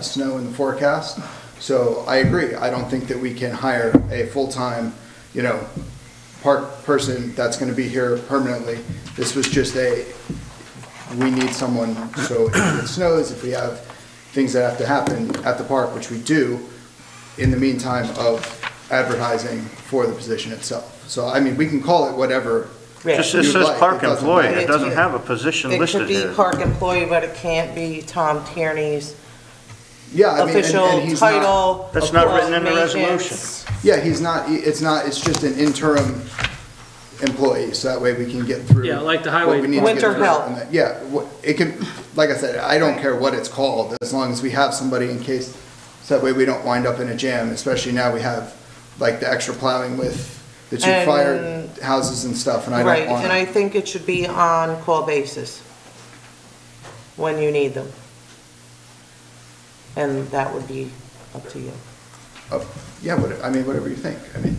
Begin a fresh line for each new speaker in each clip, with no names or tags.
snow in the forecast. So I agree. I don't think that we can hire a full-time, park person that's going to be here permanently. This was just we need someone, so if it snows, if we have things that have to happen at the park, which we do, in the meantime of advertising for the position itself. So, I mean, we can call it whatever.
It says park employee, it doesn't have a position listed
It could
here.
be park employee, but it can't be Tom Tierney's
official
title.
That's not written in the
maintenance.
resolution.
Yeah, it's just an interim employee, so that way we can get through.
Yeah, like the highway.
what we need to get
Winter
through.
help.
And yeah, it can, like I said, I don't care what it's called, as long as we have somebody in case, so that way we don't wind up in a jam, especially now we have like the extra plowing with the two fire houses and stuff, and I don't
Right,
want.
and I think it should be on call basis when you need them. And that would be up to you.
Yeah, whatever you think, I mean.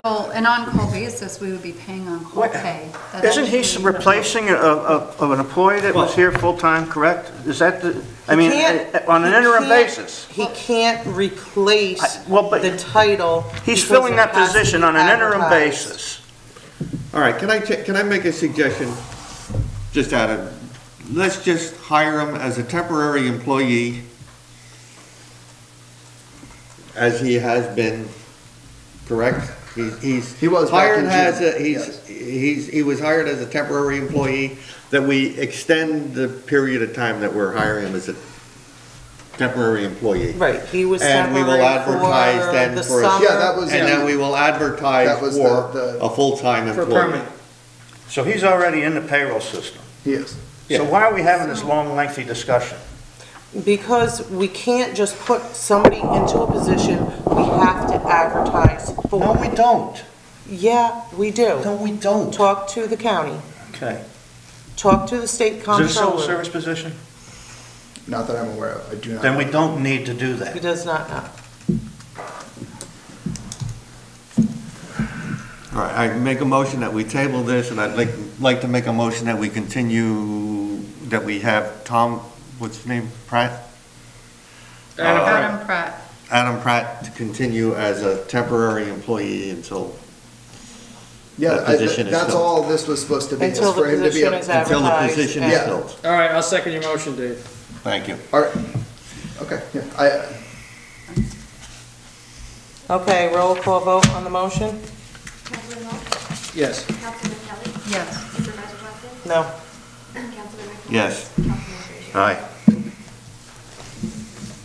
Well, an on-call basis, we would be paying on-call
What-
pay.
Isn't he replacing an employee that was here full-time, correct? Is that on an interim basis?
He can't replace
Well, but
the title.
He's
because
filling
it
that
has to
position
be
on an interim
advertised.
basis.
All right, can I make a suggestion? Just let's just hire him as a temporary employee, as he has been, correct?
He was back
hired
in
as
June,
he was hired as a temporary employee, that we extend the period of time that we're hiring him as a temporary employee.
Right, he was
And we will
temporary
advertise
for
then
the
for
summer.
Yeah, that was.
And then we will advertise
That was
for
the-
a full-time
For
employee.
permanent.
So he's already in the payroll system.
He is.
So why are we having this long, lengthy discussion?
Because we can't just put somebody into a position, we have to advertise for.
No, we don't.
Yeah, we do.
No, we don't.
Talk to the county,
Okay.
talk to the state
Is it a civil
comptroller.
service position?
Not that I'm aware of, I do not.
Then we don't need to do
He
that.
does not know.
All right, I make a motion that we table this, and I'd like to make a motion that we continue, that we have Tom, what's his name, Pratt?
Adam Pratt.
Adam Pratt to continue as a temporary employee until
Yeah,
that position is
that's
filled.
all this was supposed to be, is
Until the
for him to be.
position is
Until the
advertised.
position
and-
is filled.
All right, I'll second your motion, Dave.
Thank you.
All right, okay, yeah,
Okay, roll call vote on the motion?
Councilman Welch?
Yes.
Councilman Kelly?
Yes.
Supervisor Hopkins?
No.
Councilman McNamara?
Yes.
Councilman Frazier?
Aye.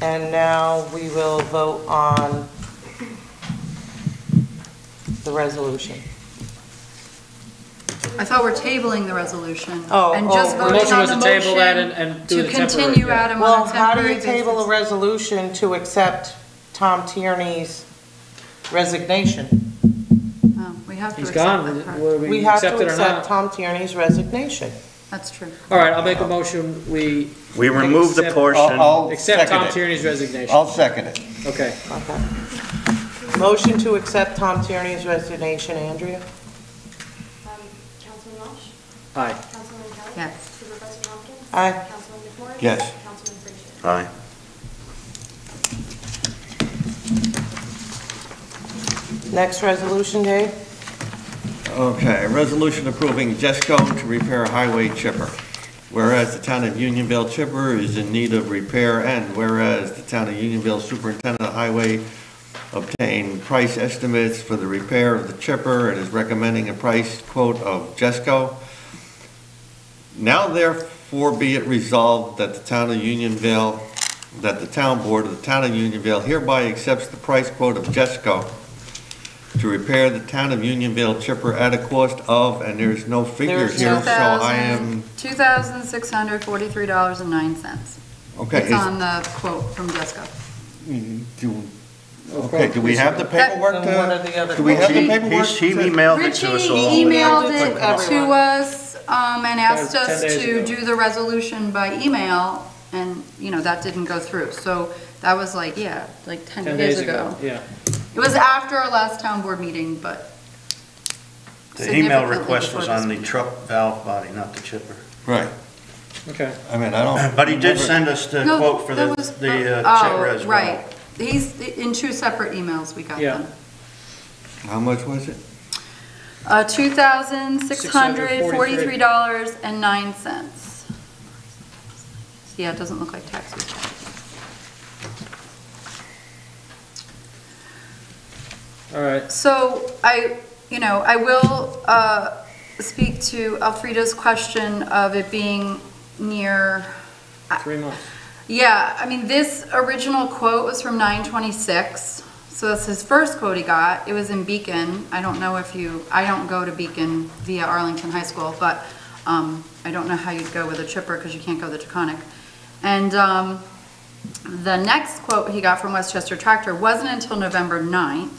And now we will vote on the resolution.
I thought we're tabling the resolution.
Oh,
And just
oh,
The
voting
motion
on
was
the
to table that
motion
and do
to
the temporary.
continue
yeah.
Adam
Well,
on a
how do
temporary
you table a
basis.
resolution to accept Tom Tierney's resignation?
Oh, we have to
He's
accept
gone,
that part.
whether
We
we
have
accept
to
it or
accept
not.
Tom Tierney's resignation.
That's true.
All right, I'll make a motion, we
We remove the
Accept-
portion.
accept
second
Tom
it.
Tierney's resignation.
I'll second it.
Okay.
Okay. Motion to accept Tom Tierney's resignation, Andrea?
Councilman Welch?
Aye.
Councilman Kelly?
Yes.
Supervisor Hopkins?
Aye.
Councilman McNamara?
Yes.
Councilman Frazier?
Aye.
Next resolution, Dave?
Okay, a resolution approving Jesco to repair highway chipper. Whereas the town of Unionville chipper is in need of repair, and whereas the town of Unionville superintendent of highway obtained price estimates for the repair of the chipper and is recommending a price quote of Jesco. Now therefore be it resolved that the town of Unionville, that the town board of the town of Unionville hereby accepts the price quote of Jesco to repair the town of Unionville chipper at a cost of, and there's no figures here, so I am,
$2,643.09.
okay.
It's on the quote from Jessica.
Okay, do we have the paperwork
And what are
to,
the other?
do we have the
He
paperwork?
emailed it
Richie
to us all.
emailed
Yeah,
it
to everyone.
to us, and asked
10
us
days
to
ago.
do the resolution by email, and, that didn't go through. So that was like 10 days ago.
Yeah.
It was after our last town board meeting, but
The email
significantly
request was
before
on the
this.
truck valve body, not the chipper.
Right.
Okay.
I mean, I don't.
But he did send us the
No,
quote for
that
the
was-
chipper as well.
Right. He's, in two separate emails, we got
Yeah.
them.
How much was it?
$2,643.09. Yeah, it doesn't look like taxes.
All right.
So I will speak to Alfreda's question of it being near,
3 months.
yeah, I mean, this original quote was from 9/26, so that's his first quote he got. It was in Beacon. I don't know if I don't go to Beacon via Arlington High School, but I don't know how you'd go with a chipper because you can't go to Taconic. And the next quote he got from Westchester Tractor wasn't until November 9th,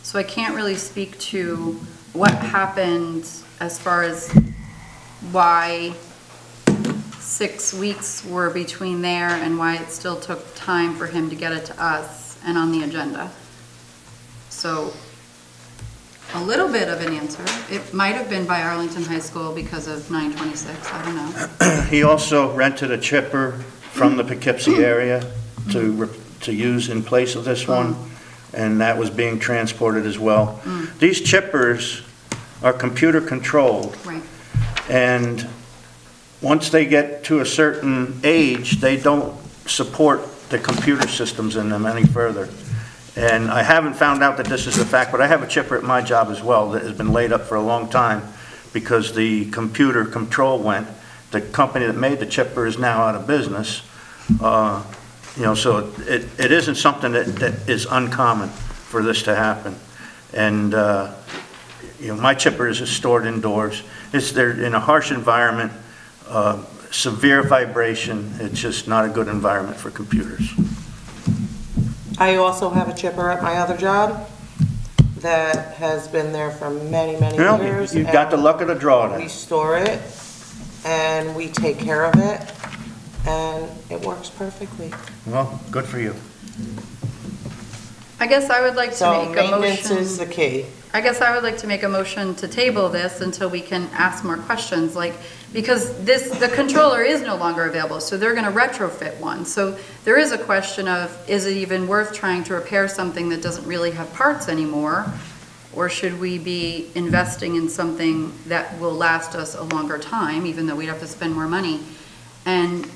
so I can't really speak to what happened as far as why 6 weeks were between there and why it still took time for him to get it to us and on the agenda. So a little bit of an answer. It might have been by Arlington High School because of 9/26, I don't know.
He also rented a chipper from the Poughkeepsie area to use in place of this one, and that was being transported as well. These chippers are computer controlled,
Right.
and once they get to a certain age, they don't support the computer systems in them any further. And I haven't found out that this is a fact, but I have a chipper at my job as well that has been laid up for a long time because the computer control went. The company that made the chipper is now out of business. So it isn't something that is uncommon for this to happen. And, my chippers are stored indoors. They're in a harsh environment, severe vibration. It's just not a good environment for computers.
I also have a chipper at my other job that has been there for many, many
Well,
years.
you've got the
and
luck of the draw
We
then.
store it, and we take care of it, and it works perfectly.
Well, good for you.
I guess I would like to
So
make a
maintenance is
motion.
the key.
I guess I would like to make a motion to table this until we can ask more questions, because the controller is no longer available, so they're gonna retrofit one. So there is a question of, is it even worth trying to repair something that doesn't really have parts anymore? Or should we be investing in something that will last us a longer time, even though we'd have to spend more money? And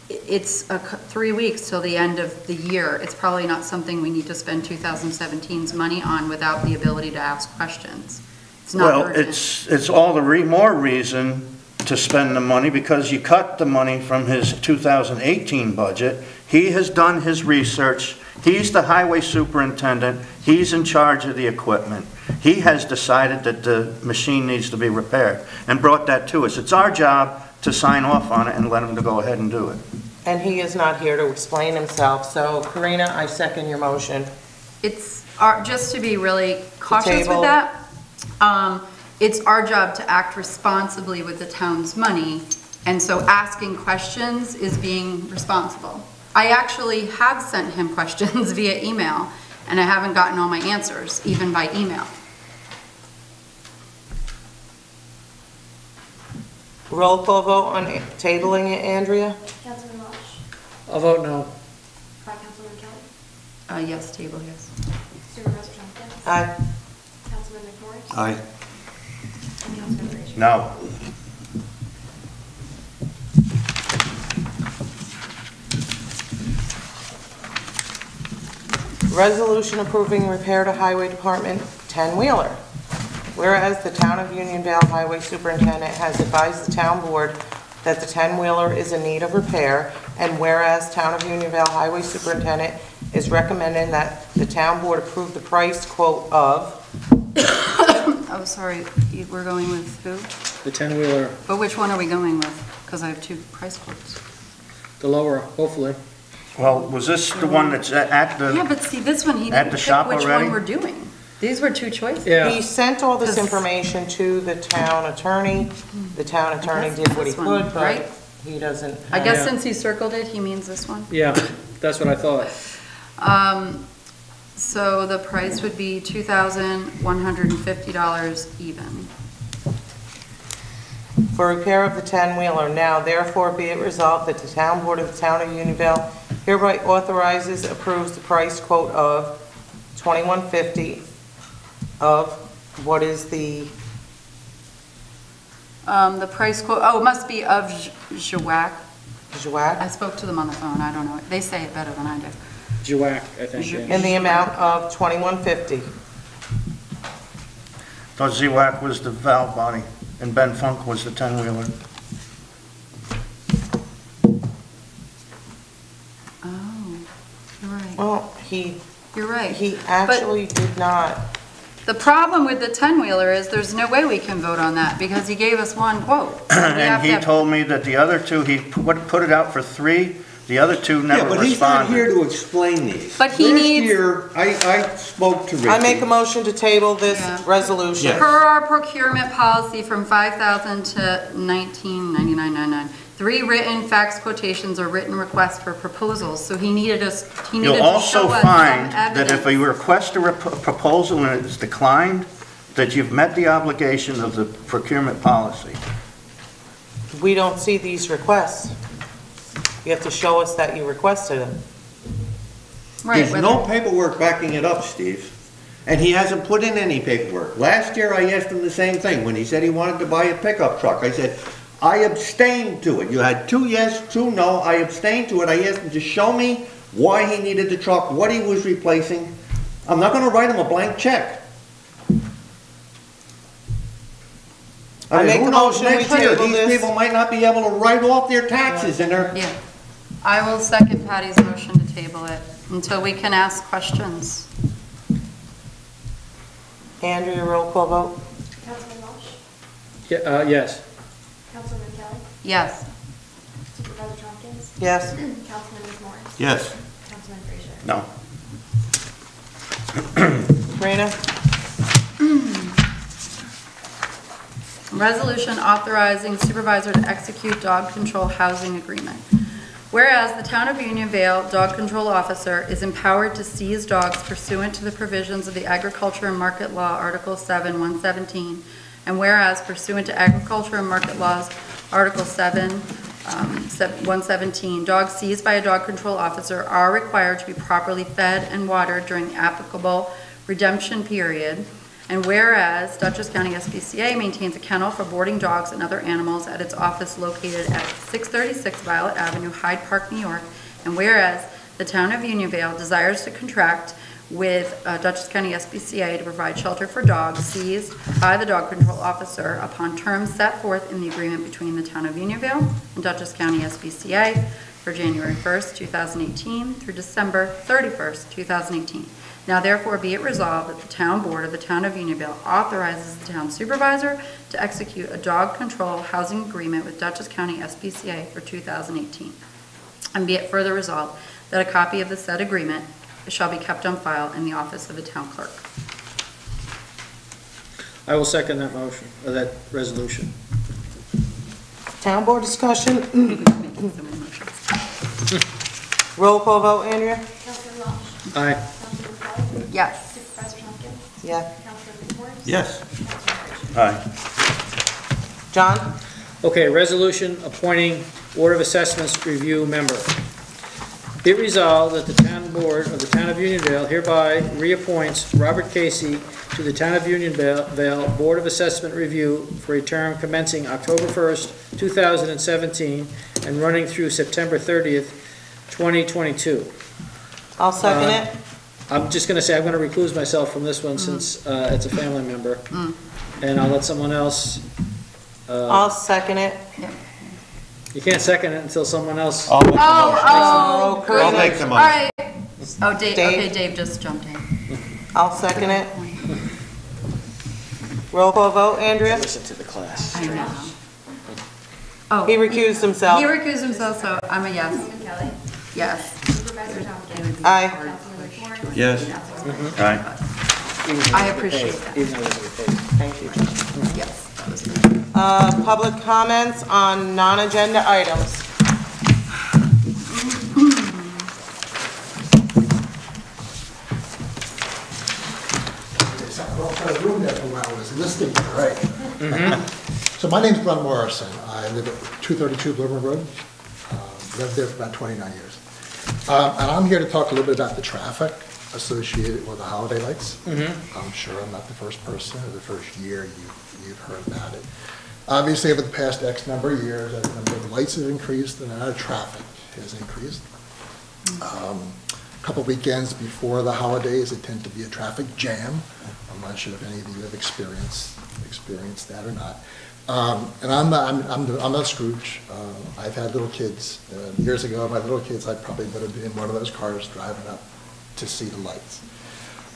it's 3 weeks till the end of the year. It's probably not something we need to spend 2017's money on without the ability to ask questions. It's not
Well,
urgent.
it's all the more reason to spend the money because you cut the money from his 2018 budget. He has done his research. He's the highway superintendent. He's in charge of the equipment. He has decided that the machine needs to be repaired and brought that to us. It's our job to sign off on it and let him to go ahead and do it.
And he is not here to explain himself, so Karina, I second your motion.
It's just to be really cautious
table.
with that, it's our job to act responsibly with the town's money, and so asking questions is being responsible. I actually have sent him questions via email, and I haven't gotten all my answers, even by email.
Roll call vote on tabling it, Andrea?
Councilman Walsh?
I'll vote no.
Councilman Kelly?
Yes, table, yes.
Supervisor Tompkins?
Aye.
Councilman McMorris?
Aye.
And Councilman Frazier?
No.
Resolution approving repair to Highway Department 10-wheeler. Whereas the Town of Unionville Highway Superintendent has advised the town board that the 10-wheeler is in need of repair, and whereas Town of Unionville Highway Superintendent is recommending that the town board approve the price quote of,
Oh, sorry, we're going with who?
The 10-wheeler,
But which one are we going with? Because I have two price quotes.
the lower, hopefully.
Well, was this the one that's at
Yeah,
the,
but see, this one, he
At
didn't
the
pick
shop
which
already?
one we're doing. These were two choices.
he
Yeah,
sent all this information to the town attorney. The town attorney
guess
did what he
this one,
could,
right?
but he doesn't.
I guess
Yeah.
since he circled it, he means this one.
yeah, that's what I thought.
So the price would be $2,150 even.
for repair of the 10-wheeler. Now therefore be it resolved that the town board of the town of Unionville hereby authorizes, approves the price quote of $21.50 of, what is the,
The price quote, oh, it must be of Jawak. I
Jawak,
spoke to them on the phone, I don't know. They say it better than I do.
Jawak, I think, yeah.
in the amount of $21.50.
Thought Z-Wac was the valve body, and Ben Funk was the 10-wheeler.
Oh, you're right.
Well,
You're right.
he actually did not.
The problem with the 10-wheeler is there's no way we can vote on that because he gave us one quote. We have
And he
to-
told me that the other two, he put it out for 3, the other 2 never
Yeah,
responded.
but he's not here to explain these.
But he needs-
Last year, I spoke to Ricky.
I make a motion to table this
Yeah.
resolution.
Yes.
Per our procurement policy from 5,000 to 1999.99, 3 written fax quotations or written requests for proposals. So he needed to
You'll
show
also
us
find
some
that if
evidence.
you request a proposal and it's declined, that you've met the obligation of the procurement policy.
We don't see these requests. You have to show us that you requested them.
Right,
There's no
whether-
paperwork backing it up, Steve. And he hasn't put in any paperwork. Last year, I asked him the same thing. When he said he wanted to buy a pickup truck, I said, I abstained to it. You had 2 yes, 2 no. I abstained to it. I asked him to show me why he needed the truck, what he was replacing. I'm not gonna write him a blank check.
I make
who
a
knows,
motion we
next year,
table
these
this.
people might not be able to write off their taxes and their,
Yeah. I will second Patty's motion to table it until we can ask questions.
Andrea, roll call vote?
Councilman Walsh?
Yes.
Councilman Kelly?
Yes.
Supervisor Tompkins?
Yes.
Councilman Morris?
yes.
Councilman Frazier?
No.
Rena?
Resolution authorizing supervisor to execute dog control housing agreement. Whereas the Town of Unionville Dog Control Officer is empowered to seize dogs pursuant to the provisions of the Agriculture and Market Law, Article 7, 117, and whereas pursuant to Agriculture and Market Laws, Article 7, 117, dogs seized by a dog control officer are required to be properly fed and watered during the applicable redemption period. And whereas Dutchess County SPCA maintains a kennel for boarding dogs and other animals at its office located at 636 Violet Avenue, Hyde Park, New York. And whereas the Town of Unionville desires to contract with Dutchess County SPCA to provide shelter for dogs seized by the dog control officer upon terms set forth in the agreement between the Town of Unionville and Dutchess County SPCA for January 1st, 2018 through December 31st, 2018. Now therefore be it resolved that the town board of the Town of Unionville authorizes the town supervisor to execute a dog control housing agreement with Dutchess County SPCA for 2018. And be it further resolved that a copy of the said agreement shall be kept on file in the office of the town clerk.
I will second that motion, or that resolution.
Town board discussion?
Making so many motions.
Roll call vote, Andrea?
Councilman Walsh?
Aye.
Councilman Kelly?
Yes.
Supervisor Tompkins?
Yeah.
Councilman Morris?
Yes.
Councilman Frazier?
Aye.
John?
Okay, resolution appointing Board of Assessments Review member. Be it resolved that the town board of the Town of Unionville hereby reappoints Robert Casey to the Town of Unionville Board of Assessment Review for a term commencing October 1st, 2017, and running through September 30th, 2022.
I'll second it.
I'm just gonna say, I'm gonna recluse myself from this one since it's a family member. And I'll let someone else,
I'll second it.
you can't second it until someone else.
I'll make the motion.
Oh,
Karina.
I'll make the
all
motion.
right. Oh, Dave,
Dave?
okay, Dave just jumped in.
I'll second it. Roll call vote, Andrea?
Listen to the class.
I know. Oh,
He recused himself.
he recused himself, so I'm a yes.
Councilman Kelly?
Yes.
Supervisor Tompkins?
Aye.
Councilman Morris?
Yes.
Councilman Frazier?
Aye.
I appreciate that.
Even though it's paid.
Thank you.
Yes. that was good.
Public comments on non-agenda items.
I walked out of the room there for a while, I was listening, right? So my name's Glenn Morrison. I live at 232 Bloomer Road. Lived there for about 29 years. And I'm here to talk a little bit about the traffic associated with the holiday lights. I'm sure I'm not the first person or the first year you've heard about it. Obviously, over the past X number of years, as the number of lights has increased and our traffic has increased. A couple weekends before the holidays, it tends to be a traffic jam. I'm not sure if any of you have experienced that or not. And I'm not Scrooge. I've had little kids. Years ago, my little kids, I probably would have been in one of those cars driving up to see the lights.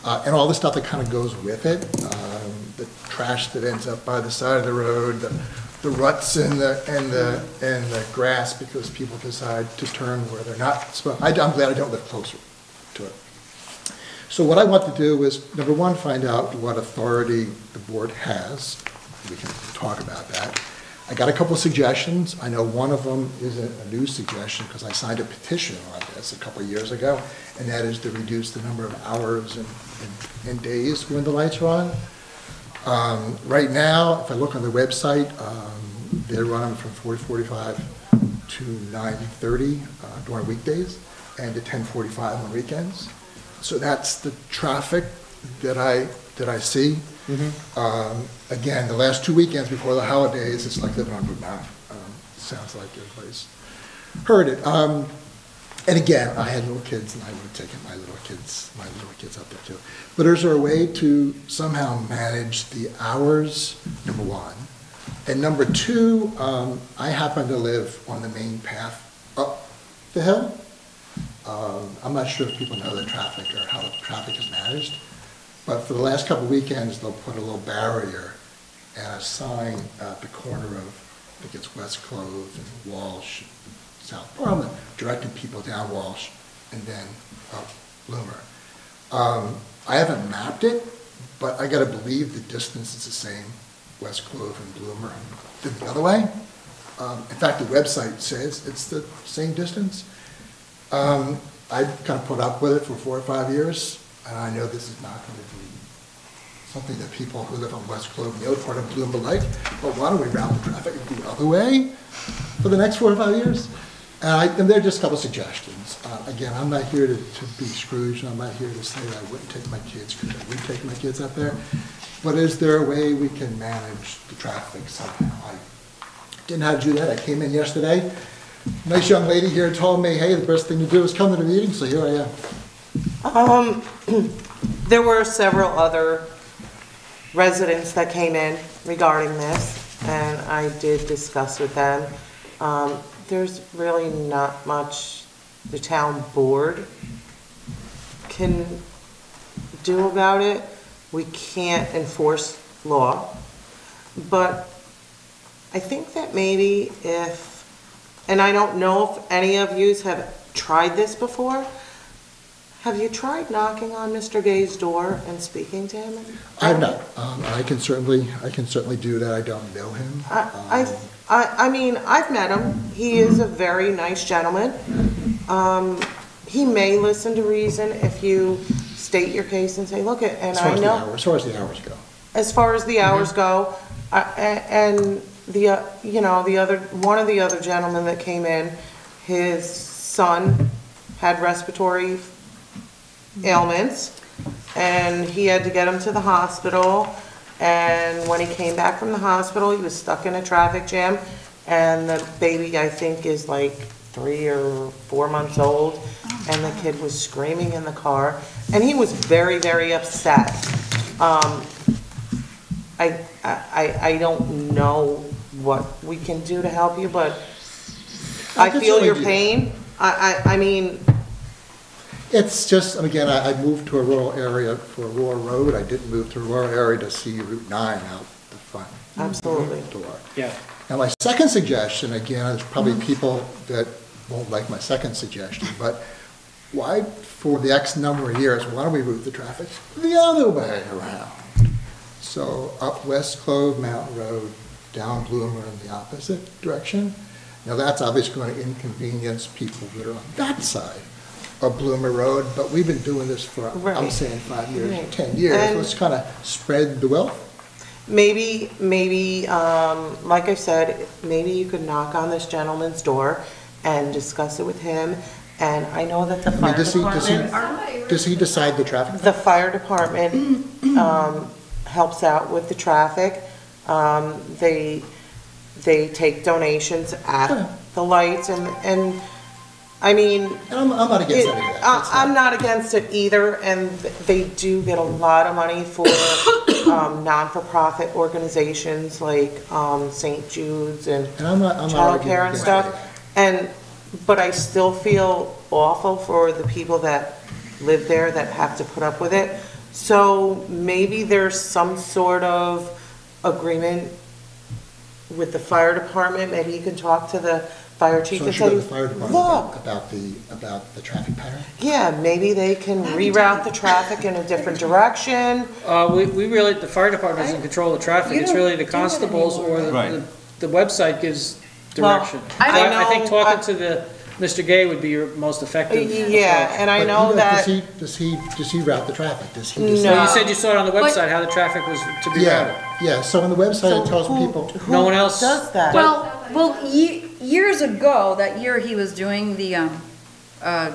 And all the stuff that kind of goes with it, the trash that ends up by the side of the road, the ruts and the grass because people decide to turn where they're not supposed. I'm glad I don't live closer to it. So what I want to do is, number one, find out what authority the board has. We can talk about that. I got a couple of suggestions. I know one of them is a new suggestion because I signed a petition on this a couple of years ago, and that is to reduce the number of hours and days when the lights are on. Right now, if I look on the website, they're running from 4:45 to 9:30 during weekdays and to 10:45 on weekends. So that's the traffic that I see. Again, the last 2 weekends before the holidays, it's like living on Route 9. Sounds like everybody's heard it. And again, I had little kids, and I would have taken my little kids up there too. But is there a way to somehow manage the hours, number one? And number two, I happen to live on the main path up the hill. I'm not sure if people know the traffic or how the traffic is managed. But for the last couple of weekends, they'll put a little barrier and a sign at the corner of, I think it's West Clove and Walsh, South Parliament, directing people down Walsh and then up Bloomer. I haven't mapped it, but I gotta believe the distance is the same, West Clove and Bloomer, and the other way. In fact, the website says it's the same distance. I've kind of put up with it for 4 or 5 years. And I know this is not going to be something that people who live on West Clove, the other part of Bloomer like, but why don't we route the traffic the other way for the next 4 or 5 years? And they're just a couple of suggestions. Again, I'm not here to be Scrooge, and I'm not here to say that I wouldn't take my kids, because I would take my kids up there. But is there a way we can manage the traffic somehow? I didn't know how to do that. I came in yesterday. Nice young lady here told me, hey, the best thing to do is come to the meeting, so here I am.
There were several other residents that came in regarding this, and I did discuss with them. There's really not much the town board can do about it. We can't enforce law, but I think that maybe if, and I don't know if any of you have tried this before, have you tried knocking on Mr. Gay's door and speaking to him?
I have not. I can certainly do that. I don't know him.
I mean, I've met him. He is a very nice gentleman. He may listen to reason if you state your case and say, look, and I know.
As far as the hours go.
As far as the hours go, and the, you know, one of the other gentlemen that came in, his son had respiratory ailments, and he had to get him to the hospital, and when he came back from the hospital, he was stuck in a traffic jam, and the baby, I think, is like 3 or 4 months old, and the kid was screaming in the car, and he was very, very upset. I don't know what we can do to help you, but I feel your pain. I mean,
It's just, again, I moved to a rural area for a rural road. I didn't move to a rural area to see Route 9 out the front
absolutely.
door.
Yeah.
Now, my second suggestion, again, there's probably people that won't like my second suggestion, but why, for the X number of years, why don't we route the traffic the other way around? So up West Clove Mountain Road, down Bloomer in the opposite direction. Now, that's obviously going to inconvenience people that are on that side of Bloomer Road, but we've been doing this for, I'm saying 5 years,
Right.
10 years.
And-
Let's kind of spread the wealth.
maybe, like I said, maybe you could knock on this gentleman's door and discuss it with him. And I know that the
I mean,
fire
does
department,
he decide the traffic?
the fire department, helps out with the traffic. They take donations at the lights and, I mean,
And I'm not against any of that. That's
I'm not against it either, and they do get a lot of money for non-for-profit organizations like St. Jude's and
And I'm not arguing
childcare and
against any of
stuff. But I still feel awful for the people that live there that have to put up with it. So maybe there's some sort of agreement with the fire department. Maybe you can talk to the fire chief
So I
and
should go to
say,
the fire department
look,
about the traffic pattern?
yeah, maybe they can reroute the traffic in a different direction.
We really, the fire department doesn't control the traffic, it's really the constables or
Right.
the website gives
Well,
direction.
I
I think
know-
talking to Mr. Gay would be your most effective.
Yeah, and I
But,
know
you
that,
Does he route the traffic? Does he
No.
decide?
Well, you said you saw it on the website, how the traffic was to be routed.
Yeah, so on the website, it tells
who-
people,
who
No one else
does that?
Well, years ago, that year he was doing the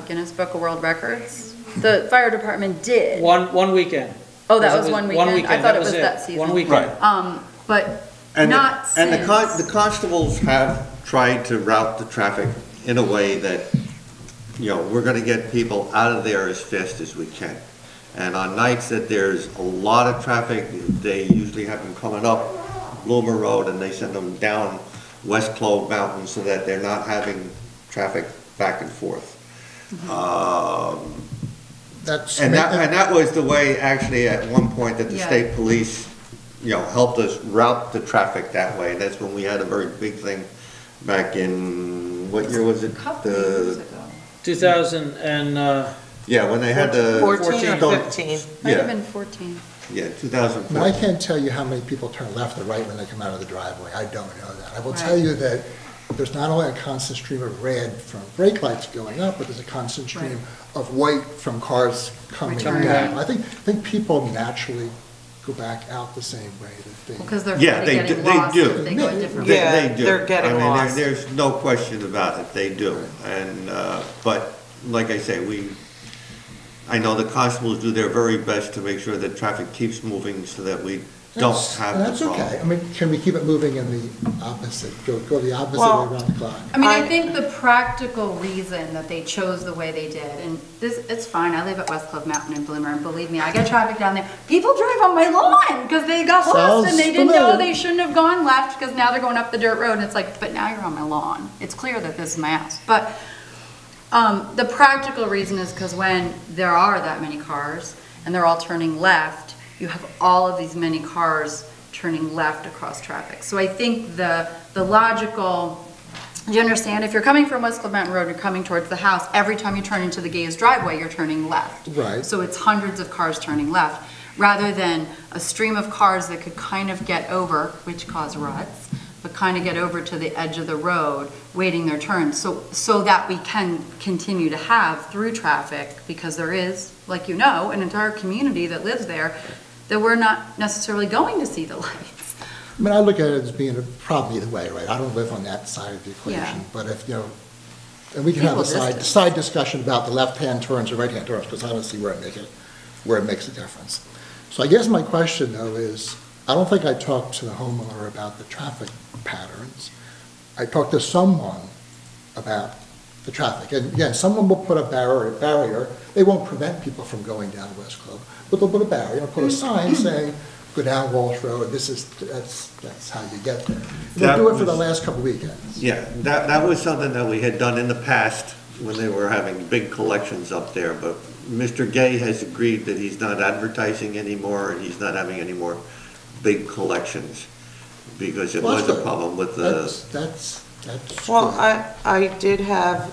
Guinness Book of World Records, the fire department did.
One weekend.
Oh, that
It
was one weekend? I thought it was that season.
One weekend.
But
And
not
and
since.
the constables have tried to route the traffic in a way that, you know, we're gonna get people out of there as fast as we can. And on nights that there's a lot of traffic, they usually have them coming up Bloomer Road and they send them down West Clove Mountain so that they're not having traffic back and forth.
that's.
And that was the way, actually, at one point, that the
Yeah.
state police, you know, helped us route the traffic that way. That's when we had a very big thing back in, what year was it?
Couple years ago.
2000 and,
Yeah, when they had the.
14 or
Don't-
15.
Might have
Yeah,
been 14.
yeah,
I mean, I
2004.
can't tell you how many people turn left or right when they come out of the driveway. I don't know that. I will
Right.
tell you that there's not only a constant stream of red from brake lights going up, but there's a constant stream of white from cars coming
Returning
down.
back.
I think people naturally go back out the same way that they.
Because they're
Yeah,
afraid
they
of getting
do- they
lost
do.
if they go a different
They-
way.
Yeah,
they do.
they're getting
I mean,
lost.
there's no question about it, they do. And, but, like I say, I know the constables do their very best to make sure that traffic keeps moving so that we don't have
And
the
that's okay.
problem.
I mean, can we keep it moving in the opposite, go the opposite
Well,
way around the clock?
I mean, I
I-
think the practical reason that they chose the way they did, and this, it's fine, I live at West Cliff Mountain in Bloomer, and believe me, I get traffic down there. People drive on my lawn because they got lost
Sounds
and they didn't know
familiar.
they shouldn't have gone left because now they're going up the dirt road, and it's like, but now you're on my lawn. It's clear that this is my house. But the practical reason is because when there are that many cars and they're all turning left, you have all of these many cars turning left across traffic. So I think the logical, do you understand? If you're coming from West Cliff Mountain Road, you're coming towards the house, every time you turn into the Gay's driveway, you're turning left.
Right.
So it's hundreds of cars turning left, rather than a stream of cars that could kind of get over, which cause ruts, but kind of get over to the edge of the road, waiting their turn, so that we can continue to have through traffic, because there is, like you know, an entire community that lives there, that we're not necessarily going to see the lights.
I mean, I look at it as being a problem either way, right? I don't live on that side of the
Yeah.
equation, but if, you know, and we can have a
Equal distance.
side discussion about the left-hand turns or right-hand turns, because I don't see where it makes a difference. So I guess my question, though, is, I don't think I talked to the homeowner about the traffic patterns. I talked to someone about the traffic. And again, someone will put a barrier. They won't prevent people from going down West Clove, but they'll put a barrier, put a sign saying, go down Walsh Road, that's how you get there. They'll do it for the last couple weekends.
Yeah, that was something that we had done in the past when they were having big collections up there, but Mr. Gay has agreed that he's not advertising anymore, and he's not having any more big collections, because it
Well,
was
that's
a
good.
problem with the,
That's
Well,
good.
I did have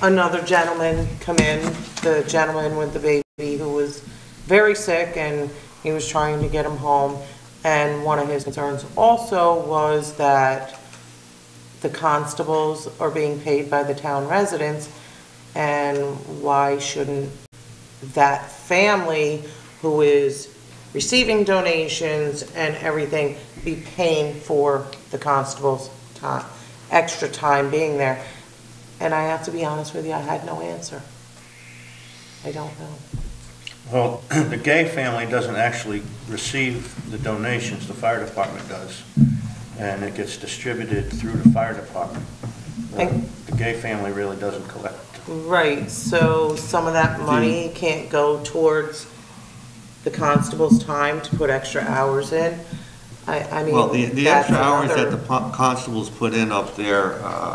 another gentleman come in, the gentleman with the baby who was very sick and he was trying to get him home. And one of his concerns also was that the constables are being paid by the town residents, and why shouldn't that family who is receiving donations and everything, be paying for the constable's time, extra time being there? And I have to be honest with you, I had no answer. I don't know.
Well, the Gay family doesn't actually receive the donations, the fire department does. And it gets distributed through the fire department. The Gay family really doesn't collect.
Right, so some of that money can't go towards the constable's time to put extra hours in? I mean,
Well, the
that's
extra hours that
another-
the constables put in up there,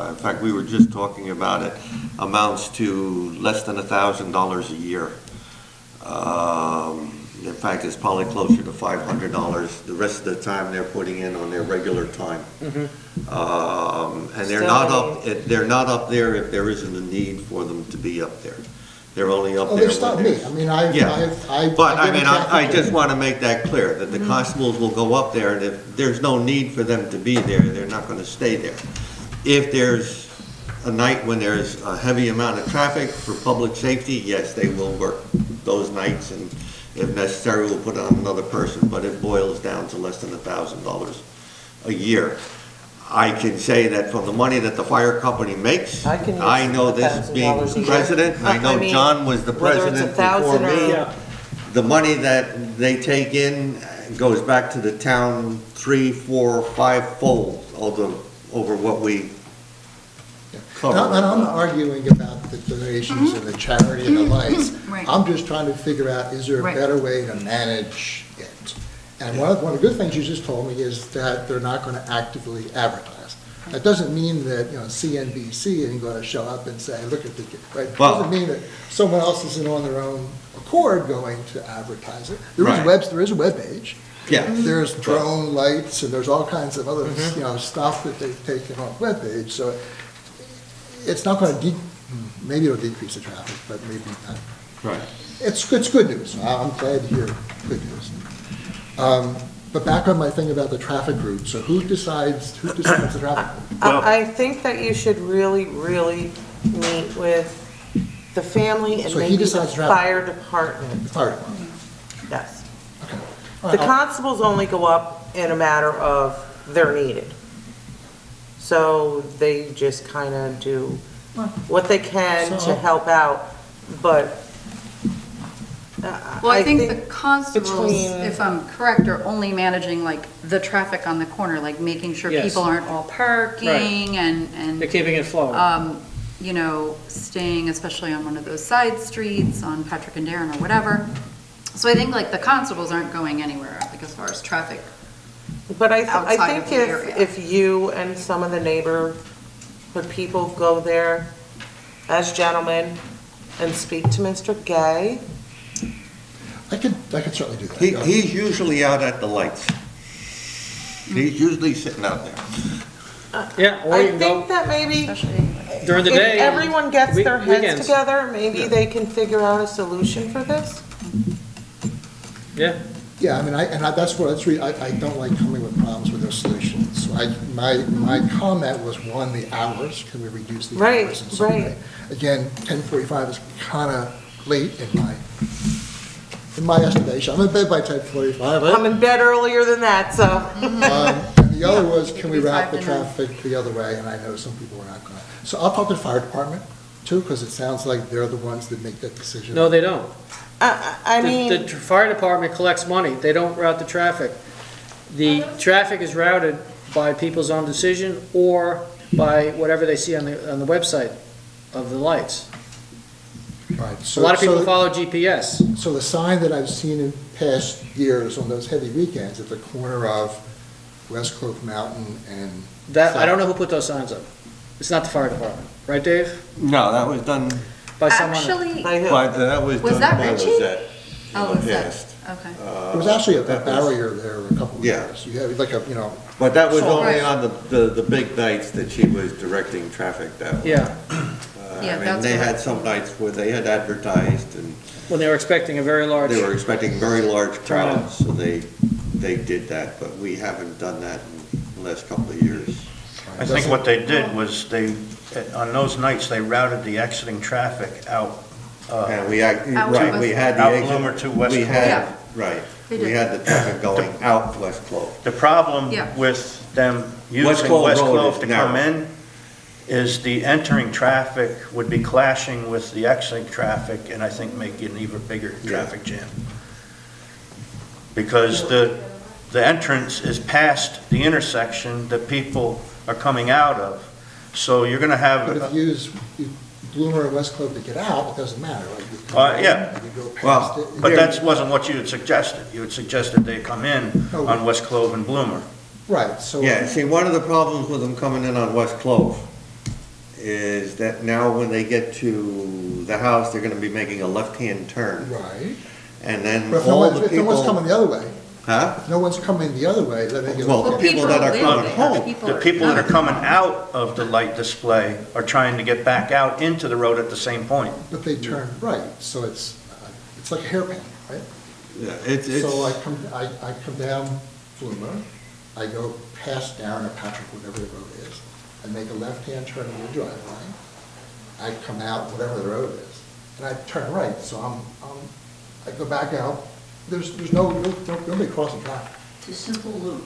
in fact, we were just talking about it, amounts to less than $1,000 a year. In fact, it's probably closer to $500. The rest of the time, they're putting in on their regular time. And they're not up there if there isn't a need for them to be up there. They're only up
Oh,
there
there's not
when
me.
there's.
I mean, I've.
But, I
I've
mean,
given
I
traffic
just
to-
want to make that clear, that the constables will go up there, and if there's no need for them to be there, they're not going to stay there. If there's a night when there's a heavy amount of traffic for public safety, yes, they will work those nights, and if necessary, we'll put on another person, but it boils down to less than $1,000 a year. I can say that from the money that the fire company makes,
I can use
I know this being
$1,000 a year.
president, I
I
know
mean,
John was the
whether it's
president before
1,000 or-
me.
Yeah.
The money that they take in goes back to the town 3, 4, 5-fold over what we cover.
And I'm not arguing about the donations and the charity and the lights.
Right.
I'm just trying to figure out, is there a
Right.
better way to manage it? And one of the good things you just told me is that they're not going to actively advertise. That doesn't mean that, CNBC isn't going to show up and say, look at the, right? It
Well-
doesn't mean that someone else isn't on their own accord going to advertise it. There is
Right.
there is a webpage.
Yeah.
There's drone lights and there's all kinds of other, stuff that they've taken off webpage, so it's not going to maybe it'll decrease the traffic, but maybe not.
Right.
It's good news. I'm glad to hear good news. But back on my thing about the traffic route, so who decides the traffic route?
Well-
I think that you should really, really meet with the family and
So he
maybe the
decides traffic.
fire department,
The fire department.
yes.
All
The
right, I'll-
constables only go up in a matter of they're needed. So they just kind of do what they can
So-
to help out, but
Well, I think the constables,
between-
if I'm correct, are only managing like the traffic on the corner, like making sure
Yes.
people aren't all parking and,
They're keeping it flowing.
staying especially on one of those side streets on Patrick and Darren or whatever. So I think like the constables aren't going anywhere, like as far as traffic.
But I
Outside
think
of the area.
if you and some of the neighborhood people go there as gentlemen and speak to Mr. Gay,
I could certainly do that.
He's usually out at the lights. He's usually sitting out there.
Yeah, or you
I
can
think
go
that maybe
Especially,
during the
if
day.
everyone gets their heads
weekends.
together, maybe they can figure out a solution for this.
Yeah,
Yeah, I mean, that's I don't like coming with problems with those solutions. So my comment was, one, the hours, can we reduce the
Right,
hours in some
right.
way? Again, 10:45 is kind of late in my estimation. I'm in bed by 10:45.
I'm in bed earlier than that, so.
And the other was, can we route the
5 to 9.
traffic the other way? And I know some people are not going to. So I'll talk to the fire department too, because it sounds like they're the ones that make that decision.
no, they don't.
I
The
mean,
fire department collects money, they don't route the traffic. The traffic is routed by people's own decision or by whatever they see on the website of the lights.
Right,
A lot of people
so-
follow GPS.
So the sign that I've seen in past years on those heavy weekends at the corner of West Cloak Mountain and.
I don't know who put those signs up. It's not the fire department, right, Dave?
No, that was done,
By someone.
actually,
by who?
that was
Was
done
that
by
Richie?
Lizette
oh,
in
was
the
that,
past.
okay.
There was actually a
That was-
barrier there a couple of
Yeah.
years. You had like
But that was
So-
only
Right.
on the big nights that she was directing traffic that way.
Yeah,
Yeah,
I mean,
that's
they
what I-
had some nights where they had advertised and
when they were expecting a very large.
they were expecting very large crowds, so they did that, but we haven't done that in the last couple of years.
I think what they did was on those nights, they routed the exiting traffic out.
And
Out to
we had the
Out
exit.
Bloomer to West
We
Cloak.
had,
Yeah.
Right.
They
We
did.
had the traffic going out West Clove.
The problem
Yeah.
with them
West
using
Clove
West
Road
Clove
is
to come
narrow.
in is the entering traffic would be clashing with the exiting traffic, and I think make an even bigger traffic jam. Because the entrance is past the intersection that people are coming out of. So you're gonna
But if
have,
you use Bloomer and West Clove to get out, it doesn't matter, right? You come in,
yeah.
and you go
Well,
past it.
but that wasn't what you had suggested. You had suggested they come in
Oh.
on West Clove and Bloomer.
Right, so.
Yeah, see, one of the problems with them coming in on West Clove is that now when they get to the house, they're gonna be making a left-hand turn.
Right.
And then
But if no
all
one,
the
if no one's coming
people.
the other way,
Huh?
if no one's coming the other way, then they get.
Well, the people that are
live
coming
there.
home.
The people that are coming out of the light display are trying to get back out into the road at the same point.
But they turn right, so it's like a hairpin, right?
Yeah, it's,
So I come down Bloomer, I go past Darren or Patrick, whatever the road is, I make a left-hand turn in the driveway, I come out, whatever the road is, and I turn right, so I go back out, there's nobody crossing traffic.
It's a simple loop.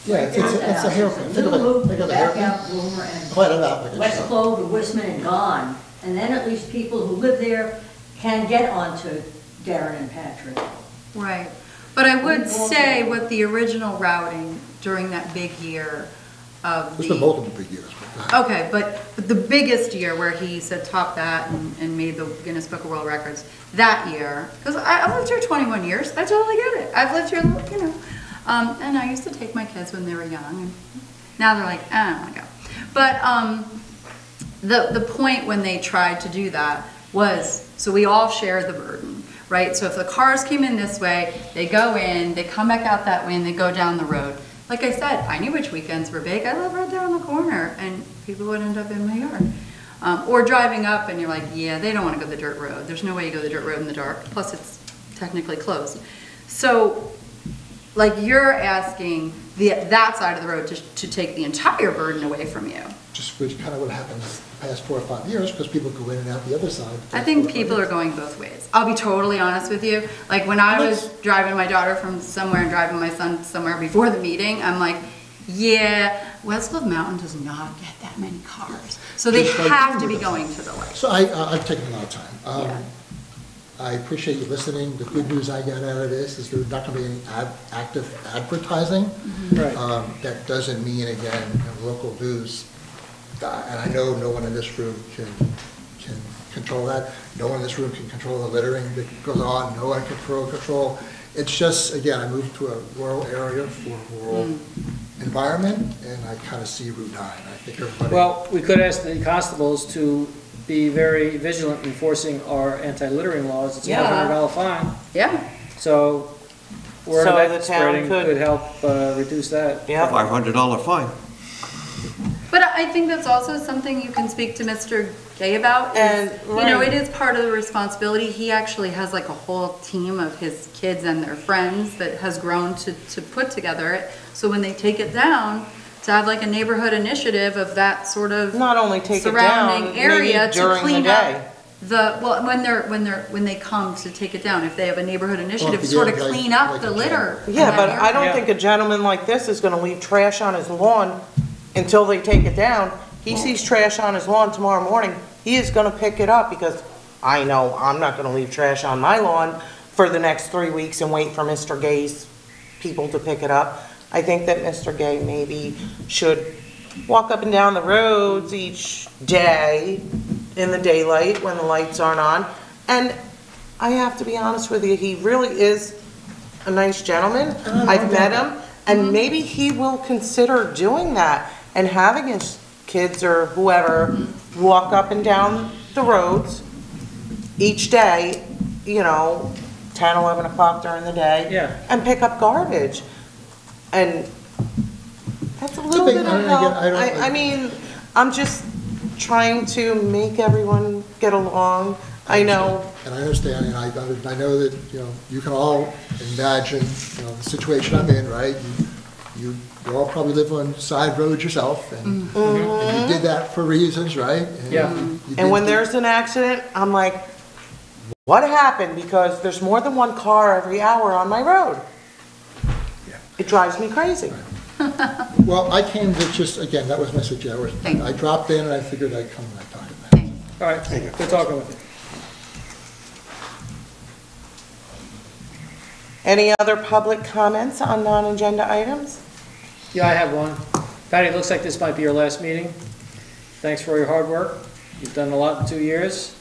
Yeah, it's a hairpin. Think of
Little loop,
it, think of a
back
hairpin.
out Bloomer
Quite a
and
lot like a
West
shot.
Clove and Wistman and gone. And then at least people who live there can get onto Darren and Patrick.
Right. But I would say with the original routing during that big year of
There's been
the,
multiple big years. but-
okay, but the biggest year where he said top that and made the Guinness Book of World Records, that year, because I've lived here 21 years, I totally get it. I've lived here, you know, and I used to take my kids when they were young, and now they're like, I don't want to go. But the point when they tried to do that was, so we all share the burden, right? So if the cars came in this way, they go in, they come back out that way, and they go down the road. Like I said, I knew which weekends were big. I live right there on the corner, and people would end up in my yard. Or driving up, and you're like, yeah, they don't want to go the dirt road. There's no way you go the dirt road in the dark. Plus, it's technically closed. So, like, you're asking that side of the road to take the entire burden away from you.
Just which kind of what happens the past 4 or 5 years, because people go in and out the other side.
I think people are going both ways. I'll be totally honest with you. Like, when I was driving my daughter from somewhere and driving my son somewhere before the meeting, I'm like, yeah, West Clove Mountain does not get that many cars. So they
Just like
have to be
Bloomingdale.
going to the light.
So I've taken a lot of time.
Yeah.
I appreciate you listening. The good news I get out of this is there's not going to be any active advertising.
Right.
That doesn't mean, again, in local news, and I know no one in this room can control that. No one in this room can control the littering that goes on. No one can control. It's just, again, I moved to a rural area for rural environment, and I kind of see Route 9. I think everybody.
Well, we could ask the constables to be very vigilant enforcing our anti-littering laws. It's a
Yeah.
$500 fine.
Yeah.
So word
So
of
the
that
town
spreading
could-
could help reduce that.
Yeah,
$500 fine.
But I think that's also something you can speak to Mr. Gay about.
And,
You know,
right.
it is part of the responsibility. He actually has like a whole team of his kids and their friends that has grown to put together it. So when they take it down, to have like a neighborhood initiative of that sort of
not only take it down,
surrounding
maybe
area to
during the
clean
day.
up well, when they come to take it down, if they have a neighborhood initiative,
if you
sort of
get, like-
clean up
like
the
a
litter. in
Yeah,
that
but
area.
I don't
Yeah.
think a gentleman like this is gonna leave trash on his lawn until they take it down. He sees trash on his lawn tomorrow morning, he is gonna pick it up, because I know I'm not gonna leave trash on my lawn for the next 3 weeks and wait for Mr. Gay's people to pick it up. I think that Mr. Gay maybe should walk up and down the roads each day in the daylight when the lights aren't on. And I have to be honest with you, he really is a nice gentleman. I've met him, and maybe he will consider doing that and having his kids or whoever walk up and down the roads each day, 10, 11 o'clock during the day.
Yeah.
And pick up garbage. And that's a little
thing,
bit of
I don't-
help.
I don't-
I mean, I'm just trying to make everyone get along. I know,
And I understand, and I know that, you can all imagine, the situation I'm in, right? You all probably live on side roads yourself, and you did that for reasons, right?
Yeah.
you
and when
did-
there's an accident, I'm like, what happened? Because there's more than one car every hour on my road. It drives me crazy.
Well, I came to just, again, that was my suggestion.
Thank you.
I dropped in and I figured I'd come and I'd talk to them.
Thank you.
All right, good talking with you.
Any other public comments on non-agenda items?
Yeah, I have one. Patty, it looks like this might be your last meeting. Thanks for all your hard work. You've done a lot in 2 years.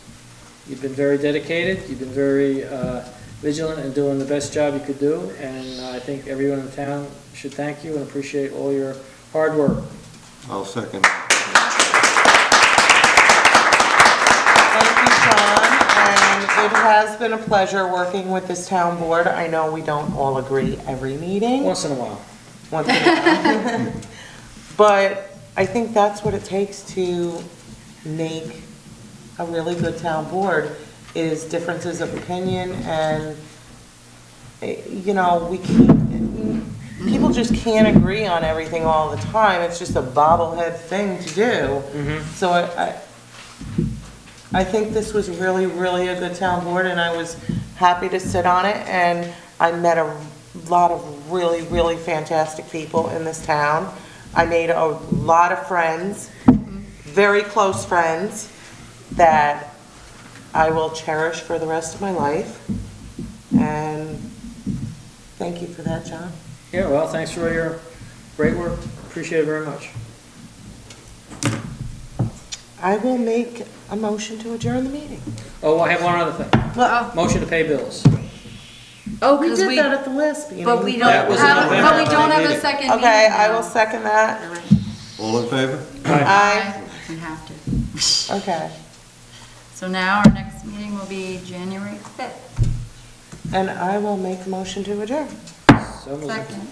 You've been very dedicated. You've been very vigilant and doing the best job you could do. And I think everyone in town should thank you and appreciate all your hard work.
I'll second.
Thank you, Sean, and it has been a pleasure working with this town board. I know we don't all agree every meeting.
Once in a while.
Once in a while. But I think that's what it takes to make a really good town board, is differences of opinion, and, you know, people just can't agree on everything all the time. It's just a bobblehead thing to do. So I think this was really, really a good town board, and I was happy to sit on it, and I met a lot of really, really fantastic people in this town. I made a lot of friends, very close friends, that I will cherish for the rest of my life. And thank you for that, John.
Yeah, well, thanks for your great work. Appreciate it very much.
I will make a motion to adjourn the meeting.
Oh, I have one other thing.
Well,
Motion to pay bills.
Oh,
we
because
did that at the last meeting.
but we don't
That was in
have,
November.
but we don't have a second meeting
Okay, I
now.
will second that.
All in favor?
Aye.
We have to.
Okay.
So now our next meeting will be January 5th.
And I will make a motion to adjourn.
So moved.
Second.